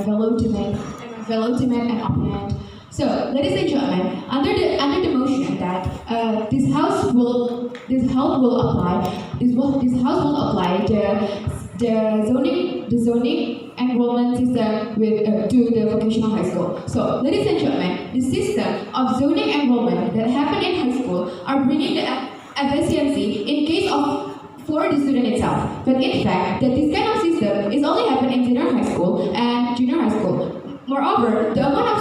fellow teammate and opponent. So, ladies and gentlemen, under the motion that this house will apply the zoning enrollment system to the vocational high school. So, ladies and gentlemen, the system of zoning enrollment that happened in high school are bringing the efficiency in case of for the student itself. But in fact, that this kind of system is only happening in senior high school and junior high school. Moreover, the amount of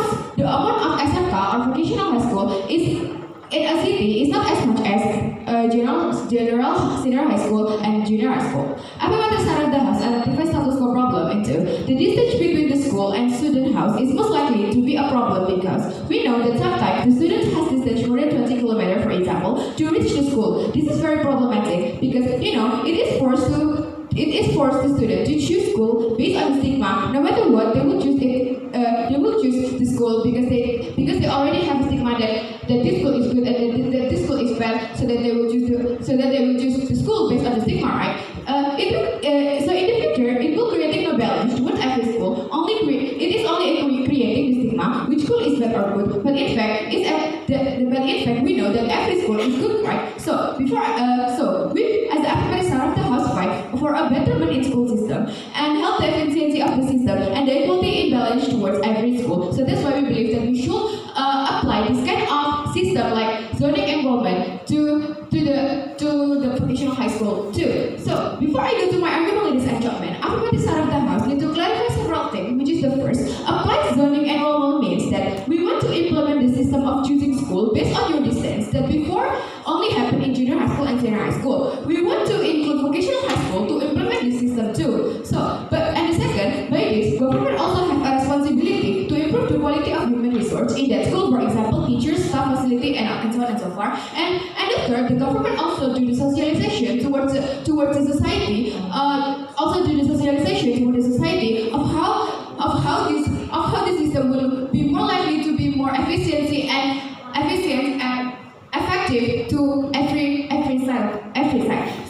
SMK or vocational high school is in a city is not as much as general senior high school and junior high school. Apabila tersarat dahas identify status quo problem into the distance between the school and student house is most likely to be a problem because we know that sometimes the student has distance more than 20 kilometers, for example, to reach the school. This is very problematic because it is forced the student to choose school based on the stigma. No matter what, they will choose the school because they already have a stigma that this school is good and that this school is bad, so that they will choose the school based on the stigma, right? So in the future, it will create no balance towards every school. It is only creating the stigma which school is bad or good, but in fact, we know that every school is good, right? So we as the everybody started the house fight for a betterment in school system and help the efficiency of the system and the equality imbalance towards every school. So that's why we believe that we should apply this kind of system like zoning enrollment to the vocational high school too. So before I go to my argument, ladies and gentlemen, everybody started the house need to clarify several things, which is the first. Apply zoning enrollment means that we want to implement the system of choosing school based on your distance that before only happened in junior high school and senior high school. We want to include vocational high school to implement this system too. And the second, by this, government also have a responsibility to improve the quality of human resource in that school, for example, teachers, staff, facility, and so on and so forth. And the third, the government also do the socialization towards the society, of how this system will be more likely to be more efficient and effective to every side.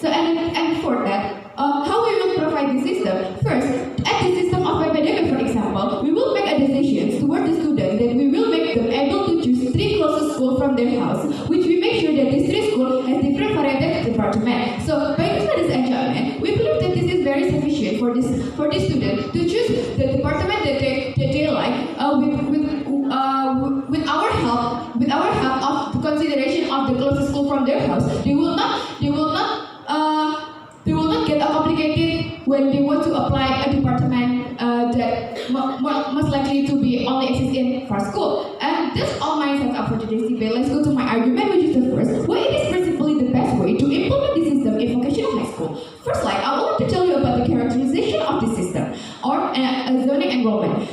So and for that, how we will provide the system? First, at the system of epidemic, for example, we will make a decision toward the student that we will make them able to choose 3 closest schools from their house, which we make sure that these 3 schools has different variety of department. So by this, ladies and gentlemen, we believe that this is very sufficient for this student to choose the department that they like with our help of the consideration of the closest school from their house. They will not get complicated when they want to apply a department that most likely to be only existing for school. And that's all my thoughts up for today's debate. Let's go to my argument, which is the first. Why it is principally the best way to implement this system in vocational high school? First, I want to tell you about the characterization of this system or zoning enrollment.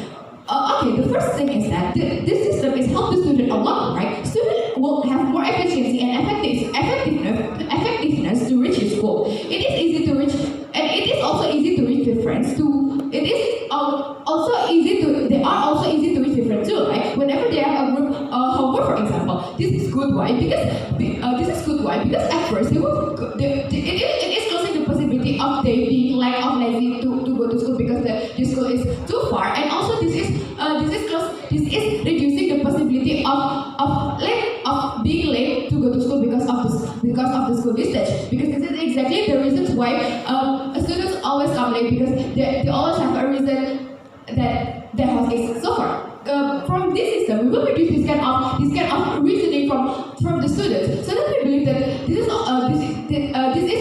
Okay, the first thing is that this system is help the student a lot, right? Students will have more efficiency and effectiveness to reach the school. It is easy to reach, and it is also easy to reach the friends too. It is also easy to. They are also easy to reach the friends too, right? Whenever they have a group homework, for example, this is good. Why? Because at first it is closing the possibility of they being lazy to go to school because the school is too far, and also this is reducing the possibility of being late to go to school because of the school distance. Because this is exactly the reasons why students always come late, because they always have a reason that their house is so far. From this system, we will reduce this kind of reasoning from the students. So that we believe that this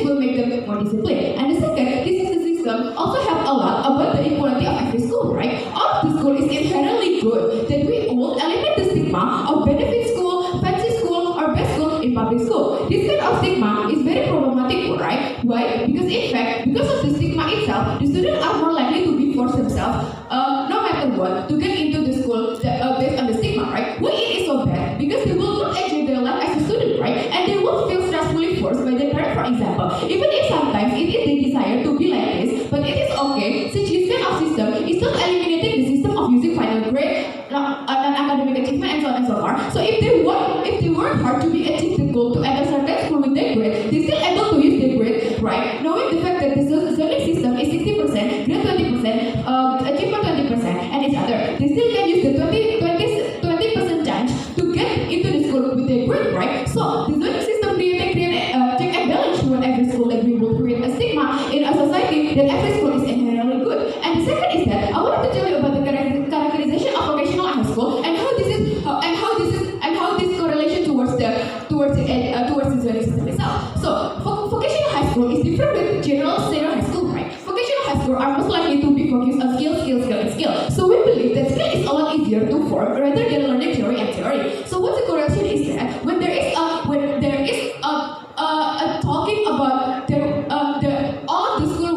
will make them more disciplined. And the second, this is the system also help a lot about the equality of every school, right? All of the school is inherently good. That we will eliminate the stigma of benefit school, fancy school, or best school in public school. This kind of stigma is very problematic, right? Why? Because in fact, because of the stigma itself, the students are more likely to be forced themselves, no matter what, to get into the school based on the stigma, right? Why it is so bad? Because they will not enjoy their life as a student, right? And they will feel stressfully forced by their parents, for example. Even if sometimes it is their desire to be like this, but it is okay, since this kind of system is not eliminating the system of using final grade, non-academic achievement, and so on and so forth. So if they work hard to be achieve the goal to enter certain school with their grade, they still able to use their grade, right? Knowing the fact that the zoning system is 60%, grade 20%, achievement 20%, and it's right? They still can use the 20% chance to get into the school with their grade, right? So the zoning system create check and balance toward every school that we will create a stigma in a society that every school is inherently good. And the second is that I wanted to tell you about the characterization of vocational high school and how this correlation towards the zoning system itself. So vocational high school is different with general senior high school, right? Vocational high school are most likely to be focused on skill. So we believe that skill is a lot easier to form rather than learning theory and theory. So what the correlation is that when there is a talking about all of the school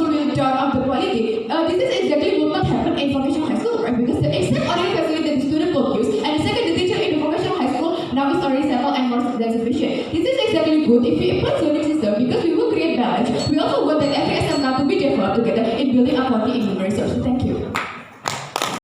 will turn up the quality. This is exactly what will happen in vocational high school, right? Because the exact audio facility that the student will use, and the second, the teacher in the vocational high school now is already settled and more than sufficient. This is exactly good if we apply zoning system because we will create balance. We also want that every SMK to be developed together in building a quality in human resources. Thank you.